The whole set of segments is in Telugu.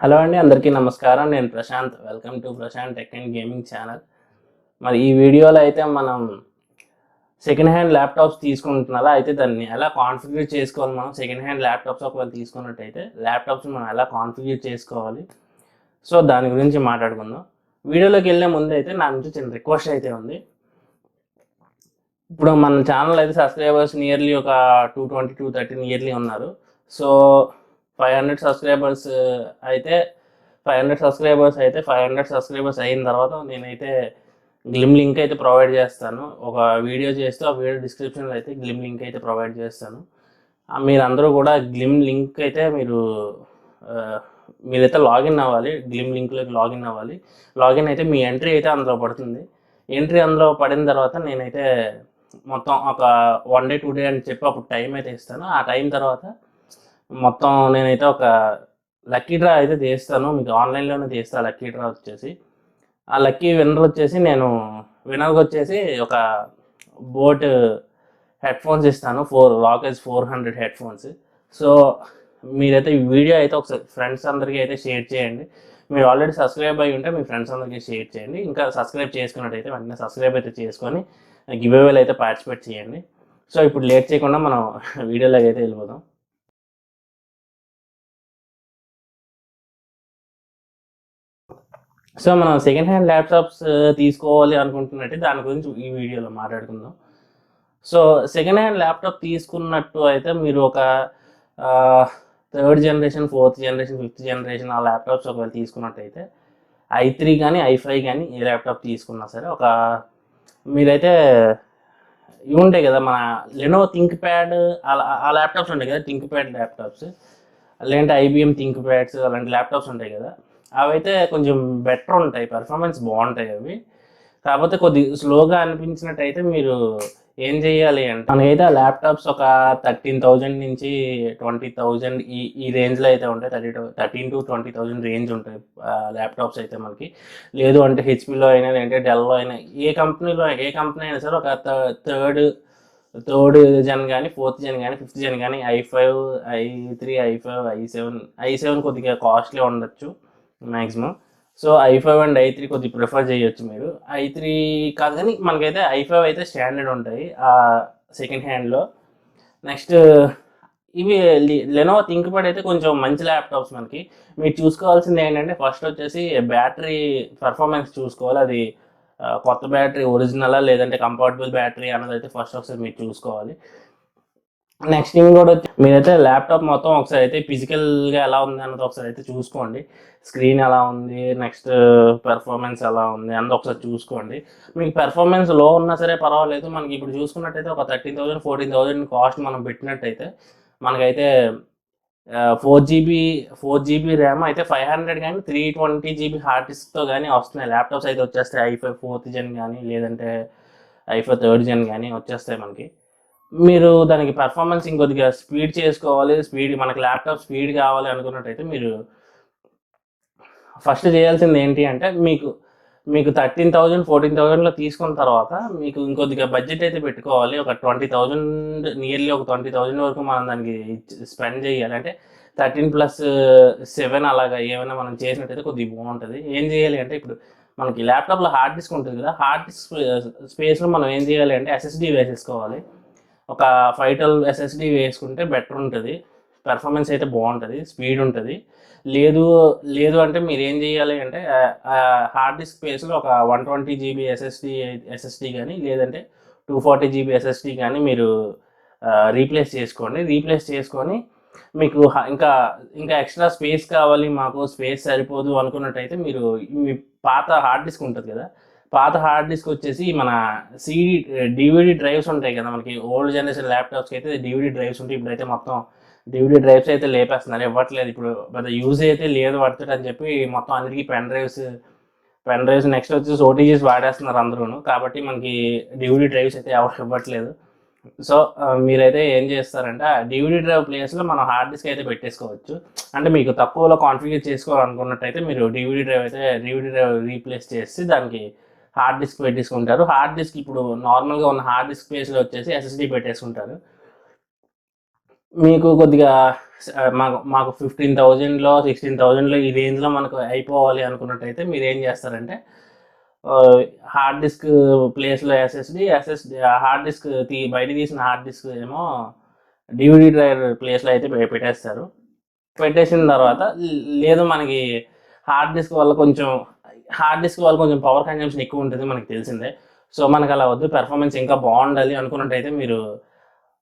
హలో అండి, అందరికీ నమస్కారం. నేను Prashanth. Welcome to Prashanth tech and gaming channel. మరి ఈ వీడియోలో అయితే మనం సెకండ్ హ్యాండ్ ల్యాప్టాప్స్ తీసుకుంటున్నారా, అయితే దాన్ని ఎలా కాన్ఫిగర్ చేసుకోవాలి. మనం సెకండ్ హ్యాండ్ ల్యాప్టాప్స్ ఒకవేళ తీసుకున్నట్టయితే ల్యాప్టాప్స్ మనం ఎలా కాన్ఫిగర్ చేసుకోవాలి, సో దాని గురించి మాట్లాడుకుందాం. వీడియోలోకి వెళ్ళే ముందు అయితే నా నుంచి చిన్న రిక్వెస్ట్ అయితే ఉంది. ఇప్పుడు మన ఛానల్ అయితే సబ్స్క్రైబర్స్ నియర్లీ ఒక 220-230 నియర్లీ ఉన్నారు. సో 500 సబ్స్క్రైబర్స్ అయితే 500 సబ్స్క్రైబర్స్ అయిన తర్వాత నేనైతే గ్లిమ్ లింక్ అయితే ప్రొవైడ్ చేస్తాను. ఒక వీడియో చేస్తూ ఆ వీడియో డిస్క్రిప్షన్లో అయితే గ్లిమ్ లింక్ అయితే ప్రొవైడ్ చేస్తాను. మీరందరూ కూడా గ్లిమ్ లింక్ అయితే మీరైతే లాగిన్ అవ్వాలి. గ్లిమ్ లింక్లోకి లాగిన్ అవ్వాలి. లాగిన్ అయితే మీ ఎంట్రీ అయితే అందులో పడుతుంది. ఎంట్రీ అందులో పడిన తర్వాత నేనైతే మొత్తం ఒక 1 డే 2 డే అని చెప్పి అప్పుడు టైం అయితే ఇస్తాను. ఆ టైం తర్వాత మొత్తం నేనైతే ఒక లక్కీ డ్రా అయితే తీస్తాను. మీకు ఆన్లైన్లోనే తీస్తాను లక్కీ డ్రా వచ్చేసి. ఆ లక్కీ విన్నర్ వచ్చేసి విన్నర్కి వచ్చేసి ఒక బోట్ హెడ్ ఫోన్స్ ఇస్తాను. rockerz 400 head phones. సో మీరైతే ఈ వీడియో అయితే ఒకసారి ఫ్రెండ్స్ అందరికీ అయితే షేర్ చేయండి. మీరు ఆల్రెడీ సబ్స్క్రైబ్ అయ్యి ఉంటే మీ ఫ్రెండ్స్ అందరికీ షేర్ చేయండి. ఇంకా సబ్స్క్రైబ్ చేసుకున్నట్టయితే వెంటనే సబ్స్క్రైబ్ అయితే చేసుకొని గివ్ అవేలో అయితే పార్టిసిపేట్ చేయండి. సో ఇప్పుడు లేట్ చేయకుండా మనం వీడియోలోకి అయితే వెళ్ళిపోదాం. సో మనం సెకండ్ హ్యాండ్ ల్యాప్టాప్స్ తీసుకోవాలి అనుకుంటున్నట్టు దాని గురించి ఈ వీడియోలో మాట్లాడుకుందాం. సో సెకండ్ హ్యాండ్ ల్యాప్టాప్ తీసుకున్నట్టు అయితే మీరు ఒక 3rd generation, 4th generation, 5th generation ఆ ల్యాప్టాప్స్ ఒకవేళ తీసుకున్నట్టయితే i3 కానీ i5 కానీ ఏ ల్యాప్టాప్ తీసుకున్నా సరే మీరైతే ఇవి ఉంటాయి కదా, మన లెనోవో థింక్ ప్యాడ్ ఆ ల్యాప్టాప్స్ ఉంటాయి కదా, థింక్ ప్యాడ్ ల్యాప్టాప్స్, లేదంటే IBM థింక్ ప్యాడ్స్ అలాంటి ల్యాప్టాప్స్ ఉంటాయి కదా, అవైతే కొంచెం బెటర్ ఉంటాయి, పెర్ఫార్మెన్స్ బాగుంటాయి అవి. కాకపోతే కొద్ది స్లోగా అనిపించినట్టయితే మీరు ఏం చేయాలి అంటే, మనకైతే ఆ ల్యాప్టాప్స్ ఒక 13,000 నుంచి 20,000 ఈ రేంజ్లో అయితే ఉంటాయి. 13 to 20,000 రేంజ్ ఉంటాయి ల్యాప్టాప్స్ అయితే మనకి. లేదు అంటే హెచ్పిలో అయినా, లేదంటే డెల్లో అయినా, ఏ కంపెనీ అయినా సరే ఒక థర్డ్ జన్ కానీ, 4th జన్ కానీ, 5th జన్ కానీ, i5, i3, i5, i7 కొద్దిగా కాస్ట్లీ ఉండొచ్చు maximum. So i5 and i3 కొద్దిగా ప్రిఫర్ చేయొచ్చు మీరు. i3 కాదు కానీ మనకైతే i5 అయితే స్టాండర్డ్ ఉంటాయి సెకండ్ హ్యాండ్లో. నెక్స్ట్ ఇవి లెనోవో థింక్ ప్యాడ్ అయితే కొంచెం మంచి ల్యాప్టాప్స్ మనకి. మీరు చూసుకోవాల్సింది ఏంటంటే, ఫస్ట్ వచ్చేసి బ్యాటరీ పర్ఫార్మెన్స్ చూసుకోవాలి. అది కొత్త బ్యాటరీ ఒరిజినలా లేదంటే కంపార్టబుల్ బ్యాటరీ అన్నది అయితే ఫస్ట్ ఒకసారి మీరు చూసుకోవాలి. నెక్స్ట్ థింగ్ కూడా వచ్చి, మీరైతే ల్యాప్టాప్ మొత్తం ఒకసారి అయితే ఫిజికల్గా ఎలా ఉంది అన్నది ఒకసారి అయితే చూసుకోండి. స్క్రీన్ ఎలా ఉంది, నెక్స్ట్ పెర్ఫార్మెన్స్ ఎలా ఉంది అన్నది ఒకసారి చూసుకోండి. మీకు పెర్ఫార్మెన్స్ లో ఉన్నా సరే పర్వాలేదు. మనకి ఇప్పుడు చూసుకున్నట్టయితే ఒక 13,000, 14,000 కాస్ట్ మనం పెట్టినట్టయితే మనకైతే 4GB ర్యామ్ అయితే 500 కానీ 320GB హార్డ్ డిస్క్తో కానీ వస్తున్నాయి ల్యాప్టాప్స్ అయితే వచ్చేస్తాయి. i5 4th జన్ కానీ, లేదంటే i5 3rd జన్ కానీ వచ్చేస్తాయి మనకి. మీరు దానికి పెర్ఫార్మెన్స్ ఇంకొద్దిగా స్పీడ్ చేసుకోవాలి, మనకి ల్యాప్టాప్ స్పీడ్ కావాలి అనుకున్నట్టయితే మీరు ఫస్ట్ చేయాల్సింది ఏంటి అంటే, మీకు 13,000, 14,000లో తీసుకున్న తర్వాత మీకు ఇంకొద్దిగా బడ్జెట్ అయితే పెట్టుకోవాలి. ఒక 20,000, నియర్లీ ఒక 20,000 వరకు మనం దానికి స్పెండ్ చేయాలి. అంటే 13+7 అలాగా ఏమైనా మనం చేసినట్టయితే కొద్దిగా బాగుంటుంది. ఏం చేయాలి అంటే, ఇప్పుడు మనకి ల్యాప్టాప్లో హార్డ్ డిస్క్ ఉంటుంది కదా, హార్డ్ డిస్క్ స్పేస్లో మనం ఏం చేయాలి అంటే SSD వేసేసుకోవాలి. ఒక 512 SSD వేసుకుంటే బెటర్ ఉంటుంది. పెర్ఫార్మెన్స్ అయితే బాగుంటుంది, స్పీడ్ ఉంటుంది. లేదు అంటే మీరు ఏం చేయాలి అంటే, హార్డ్ డిస్క్ స్పేస్లో ఒక 120GB SSD కానీ, లేదంటే 240GB SSD కానీ మీరు రీప్లేస్ చేసుకొని మీకు ఇంకా ఎక్స్ట్రా స్పేస్ కావాలి, మాకు స్పేస్ సరిపోదు అనుకున్నట్టయితే మీరు మీ పాత హార్డ్ డిస్క్ ఉంటుంది కదా, పాత హార్డ్ డిస్క్ వచ్చేసి మన DVD డ్రైవ్స్ ఉంటాయి కదా, మనకి ఓల్డ్ జనరేషన్ ల్యాప్టాప్స్కి అయితే DVD డ్రైవ్స్ ఉంటాయి. ఇప్పుడైతే మొత్తం DVD డ్రైవ్స్ అయితే లేపేస్తున్నారు, ఇవ్వట్లేదు. ఇప్పుడు పెద్ద యూజ్ అయితే లేదు పడుతుంది అని చెప్పి మొత్తం అందరికీ పెన్ డ్రైవ్స్ నెక్స్ట్ వచ్చేసి OTGs వాడేస్తున్నారు అందరూ. కాబట్టి మనకి DVD డ్రైవ్స్ అయితే ఎవరు ఇవ్వట్లేదు. సో మీరైతే ఏం చేస్తారంటే, ఆ DVD డ్రైవ్ ప్లేస్లో మనం హార్డ్ డిస్క్ అయితే పెట్టేసుకోవచ్చు. అంటే మీకు తక్కువలో కాన్ఫిగర్ చేసుకోవాలనుకున్నట్టయితే మీరు DVD డ్రైవ్ రీప్లేస్ చేసి దానికి హార్డ్ డిస్క్ పెట్టేసుకుంటారు. హార్డ్ డిస్క్ ఇప్పుడు నార్మల్గా ఉన్న హార్డ్ డిస్క్ ప్లేస్లో వచ్చేసి SSD పెట్టేసుకుంటారు. మీకు కొద్దిగా మాకు 15,000లో 16,000లో ఈ రేంజ్లో మనకు అయిపోవాలి అనుకున్నట్టయితే మీరు ఏం చేస్తారంటే హార్డ్ డిస్క్ ప్లేస్లో ఎస్ఎస్డి హార్డ్ డిస్క్ బయట తీసిన హార్డ్ డిస్క్ ఏమో డివిడి డ్రైవర్ ప్లేస్లో అయితే పెట్టేస్తారు. పెట్టేసిన తర్వాత లేదు మనకి హార్డ్ డిస్క్ వల్ల కొంచెం పవర్ కన్జంప్షన్ ఎక్కువ ఉంటుంది, మనకి తెలిసిందే. సో మనకు అలా వద్దు, పెర్ఫార్మెన్స్ ఇంకా బాగుండాలి అనుకున్నట్టయితే మీరు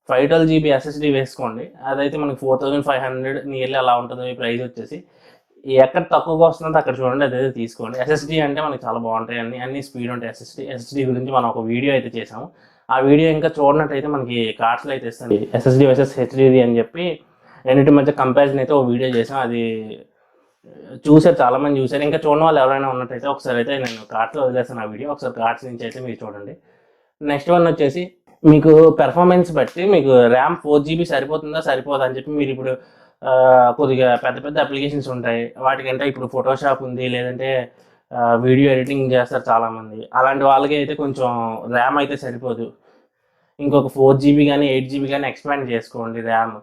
512 GB ఎస్ఎస్డి వేసుకోండి. అదైతే మనకి 4,500 నియర్లీ అలా ఉంటుంది ప్రైస్ వచ్చేసి. ఎక్కడ తక్కువగా వస్తుందో అక్కడ చూడండి, అదైతే తీసుకోండి. ఎస్ఎస్డి అంటే మనకి చాలా బాగుంటాయి, అన్ని స్పీడ్ ఉంటాయి. ఎస్ఎస్డి గురించి మనం ఒక వీడియో అయితే చేసాము. ఆ వీడియో ఇంకా చూడనట్టయితే మనకి కార్డ్స్లో అయితే ఇస్తాను, ఎస్ఎస్డి వర్సెస్ హెచ్డిడి అని చెప్పి రెండింటి మధ్య కంపారిజన్ అయితే ఒక వీడియో చేసాం. అది చూసారు, చాలామంది చూసారు. ఇంకా చూడని వాళ్ళు ఎవరైనా ఉన్నట్టయితే ఒకసారి అయితే నేను కార్డ్స్లో వదిలేస్తాను ఆ వీడియో, ఒకసారి కార్డ్స్ నుంచి అయితే మీరు చూడండి. నెక్స్ట్ వన్ వచ్చేసి మీకు పెర్ఫార్మెన్స్ బట్టి మీకు ర్యామ్ 4 GB సరిపోతుందా సరిపోదా అని చెప్పి మీరు ఇప్పుడు కొద్దిగా పెద్ద పెద్ద అప్లికేషన్స్ ఉంటాయి, వాటికంటే ఇప్పుడు ఫోటోషాప్ ఉంది, లేదంటే వీడియో ఎడిటింగ్ చేస్తారు చాలామంది. అలాంటి వాళ్ళకి అయితే కొంచెం ర్యామ్ అయితే సరిపోదు. ఇంకొక 4 GB కానీ 8 GB కానీ ఎక్స్పాండ్ చేసుకోండి ర్యామ్.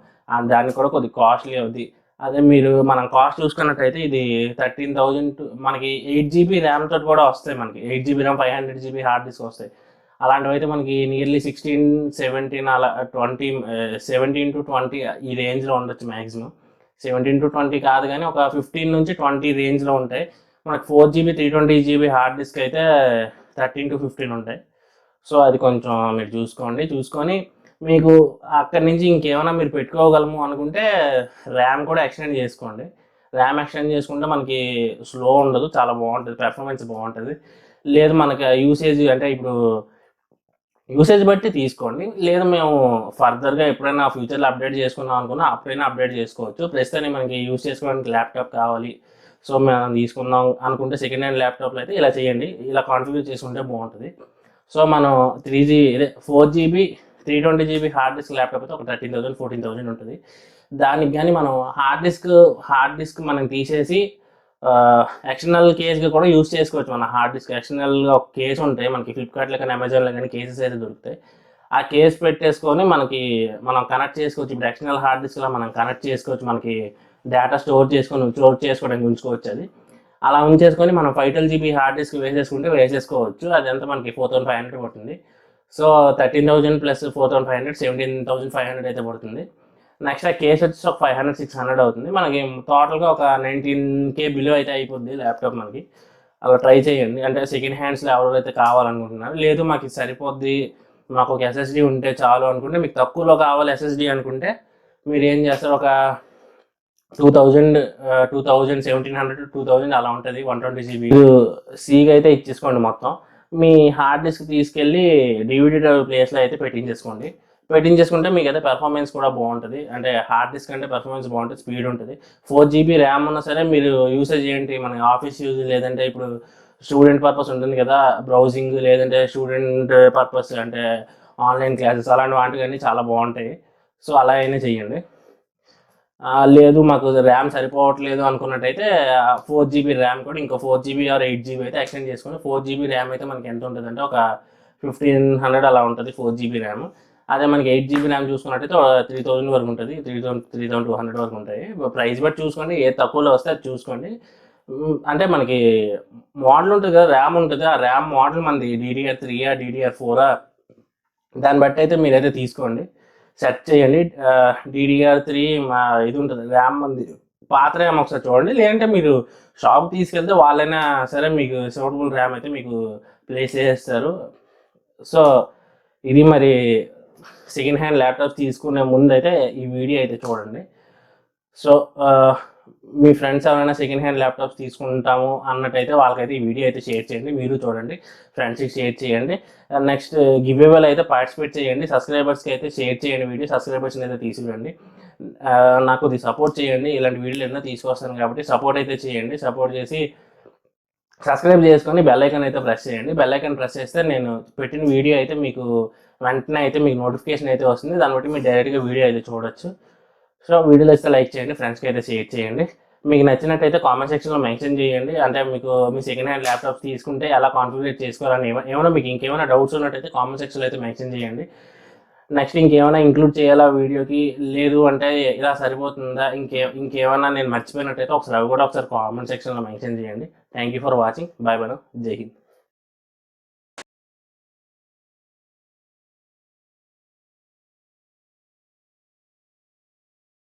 దానికి కూడా కొద్దిగా కాస్ట్లీ అవుద్ది. అదే మనం కాస్ట్ చూసుకున్నట్టయితే ఇది 13,000 మనకి 8 GB ర్యామ్ తోటి కూడా వస్తాయి. మనకి 8 GB RAM 500 GB hard disk వస్తాయి. అలాంటివి అయితే మనకి నియర్లీ 16, 17 అలా 20, 17 to 20 ఈ రేంజ్లో ఉండొచ్చు మ్యాక్సిమం. 17 to 20 కాదు కానీ ఒక 15 నుంచి 20 రేంజ్లో ఉంటాయి. మనకు 4 GB 320 GB హార్డ్ డిస్క్ అయితే 13 to 15 ఉంటాయి. సో అది కొంచెం మీరు చూసుకొని మీకు అక్కడి నుంచి ఇంకేమైనా మీరు పెట్టుకోగలము అనుకుంటే ర్యామ్ కూడా ఎక్స్టెండ్ చేసుకోండి. ర్యామ్ ఎక్స్టెండ్ చేసుకుంటే మనకి స్లో ఉండదు, చాలా బాగుంటుంది, పెర్ఫార్మెన్స్ బాగుంటుంది. లేదు మనకి అంటే ఇప్పుడు యూసేజ్ బట్టి తీసుకోండి. లేదు మేము ఫర్దర్గా ఎప్పుడైనా ఫ్యూచర్లో అప్డేట్ చేసుకుందాం అనుకున్నా అప్పుడైనా అప్డేట్ చేసుకోవచ్చు. ప్రస్తుతానికి మనకి యూస్ చేసుకోవడానికి ల్యాప్టాప్ కావాలి, సో మేము తీసుకుందాం అనుకుంటే సెకండ్ హ్యాండ్ ల్యాప్టాప్లో అయితే ఇలా చేయండి, ఇలా కాన్ఫిగర్ చేసుకుంటే బాగుంటుంది. సో మనం 4 GB 320 GB hard disk laptop అయితే ఒక 13,000 14,000 ఉంటుంది. దానికి కానీ మనం హార్డ్ డిస్క్ మనం తీసేసి ఎక్స్టర్నల్ కేస్గా కూడా యూస్ చేసుకోవచ్చు. మన హార్డ్ డిస్క్ ఎక్స్టర్నల్గా ఒక కేసు ఉంటాయి మనకి, ఫ్లిప్కార్ట్లో కానీ అమెజాన్లో కానీ కేసెస్ అయితే దొరుకుతాయి. ఆ కేసు పెట్టేసుకొని మనం కనెక్ట్ చేసుకోవచ్చు. ఇప్పుడు ఎక్స్టర్నల్ హార్డ్ డిస్క్లో మనం కనెక్ట్ చేసుకోవచ్చు, మనకి డేటా స్టోర్ చేసుకోవడానికి ఉంచుకోవచ్చు. అది అలా ఉంచేసుకొని మనం 512 GB హార్డ్ డిస్క్ వేసేసుకోవచ్చు. అదంతా మనకి 4,500 పడుతుంది. సో 13,000 ప్లస్ 4,500 17,500 అయితే పడుతుంది. నెక్స్ట్ ఆ కేసు వచ్చేసి ఒక 500 600 అవుతుంది. మనకి టోటల్గా ఒక 19K బిలో అయితే అయిపోద్ది ల్యాప్టాప్ మనకి. అలా ట్రై చేయండి. అంటే సెకండ్ హ్యాండ్స్లో ఎవరైతే కావాలనుకుంటున్నారు, లేదు మాకు ఇది సరిపోద్ది, మాకు ఒక ఎస్ఎస్డి ఉంటే చాలు అనుకుంటే, మీకు తక్కువలో కావాలి ఎస్ఎస్డి అనుకుంటే మీరు ఏం చేస్తారు, ఒక 2,000 1,700 to 2,000 అలా ఉంటుంది. 120 GB సీగా అయితే ఇచ్చేసుకోండి మొత్తం. మీ హార్డ్ డిస్క్ తీసుకెళ్ళి డివిడి ప్లేస్లో అయితే పెట్టించేసుకుంటే మీకు అయితే పెర్ఫార్మెన్స్ కూడా బాగుంటుంది. అంటే హార్డ్ డిస్క్ అంటే పెర్ఫార్మెన్స్ బాగుంటుంది, స్పీడ్ ఉంటుంది. 4 GB ర్యామ్ ఉన్నా సరే మీరు యూసేజ్ ఏంటి, మన ఆఫీస్ యూజ్, లేదంటే ఇప్పుడు స్టూడెంట్ పర్పస్ ఉంటుంది కదా, బ్రౌజింగ్, లేదంటే స్టూడెంట్ పర్పస్ అంటే ఆన్లైన్ క్లాసెస్, అలాంటి వాటికి అన్నీ చాలా బాగుంటాయి. సో అలా అయినా చెయ్యండి. లేదు మాకు ర్యామ్ సరిపోవట్లేదు అనుకున్నట్టయితే 4 GB ర్యామ్ కూడా ఇంకో 4 GB ఆర్ 8 GB అయితే ఎక్స్టెండ్ చేసుకుని 4 GB ర్యామ్ అయితే మనకి ఎంత ఉంటుంది అంటే ఒక 1,500 అలా ఉంటుంది 4 GB ర్యామ్. అదే మనకి 8 GB ర్యామ్ చూసుకున్నట్టయితే 3,000 వరకు ఉంటుంది, 3,200 వరకు ఉంటాయి. ప్రైస్ బట్టి చూసుకోండి, ఏ తక్కువలో వస్తే అది చూసుకోండి. అంటే మనకి మోడల్ ఉంటుంది కదా, ర్యామ్ ఉంటుంది, ఆ ర్యామ్ మోడల్ మనది DDR3 DDR4 దాన్ని బట్టి అయితే మీరైతే తీసుకోండి, సెట్ చేయండి. DDR3 ఇది ఉంటుంది ర్యామ్ ఉంది, పాత ర్యామ్ ఒకసారి చూడండి. లేదంటే మీరు షాప్ తీసుకెళ్తే వాళ్ళైనా సరే మీకు సూటబుల్ ర్యామ్ అయితే మీకు ప్లేస్ చేస్తారు. సో ఇది మరి సెకండ్ హ్యాండ్ ల్యాప్టాప్స్ తీసుకునే ముందు అయితే ఈ వీడియో అయితే చూడండి. సో మీ ఫ్రెండ్స్ ఎవరైనా సెకండ్ హ్యాండ్ ల్యాప్టాప్స్ తీసుకుంటాము అన్నట్టయితే వాళ్ళకైతే ఈ వీడియో అయితే షేర్ చేయండి, మీరు చూడండి, ఫ్రెండ్స్కి షేర్ చేయండి. నెక్స్ట్ గివ్ అవేలో అయితే పార్టిసిపేట్ చేయండి, సబ్స్క్రైబర్స్కి అయితే షేర్ చేయండి, వీడియో సబ్స్క్రైబర్స్ని అయితే తీసుకురండి. నాకు ఇది సపోర్ట్ చేయండి, ఇలాంటి వీడియోలు ఎన్నో తీసుకొస్తాను కాబట్టి సపోర్ట్ అయితే చేయండి. సపోర్ట్ చేసి సబ్స్క్రైబ్ చేసుకొని బెల్ ఐకాన్ అయితే ప్రెస్ చేయండి. బెల్ ఐకాన్ ప్రెస్ చేస్తే నేను పెట్టిన వీడియో అయితే మీకు వెంటనే అయితే మీకు నోటిఫికేషన్ అయితే వస్తుంది, దాన్ని బట్టి మీరు డైరెక్ట్గా వీడియో అయితే చూడొచ్చు. సో వీడియోలు అయితే లైక్ చేయండి, ఫ్రెండ్స్కి అయితే షేర్ చేయండి. మీకు నచ్చినట్టయితే కామెంట్ సెక్షన్లో మెన్షన్ చేయండి. అంటే మీకు మీ సెకండ్ హ్యాండ్ ల్యాప్టాప్స్ తీసుకుంటే ఎలా కాన్ఫిగర్ చేసుకోవాలని ఏమైనా మీకు ఇంకేమైనా డౌట్స్ ఉన్నట్టయితే కామెంట్ సెక్షన్లో అయితే మెన్షన్ చేయండి. నెక్స్ట్ ఇంకేమైనా ఇంక్లూడ్ చేయాలా వీడియోకి, లేదు అంటే ఇలా సరిపోతుందా, ఇంకేమైనా నేను మర్చిపోయినట్టయితే ఒకసారి అవి కూడా ఒకసారి కామెంట్ సెక్షన్లో మెన్షన్ చేయండి. Thank you for watching. Bye bye. జై హింద్.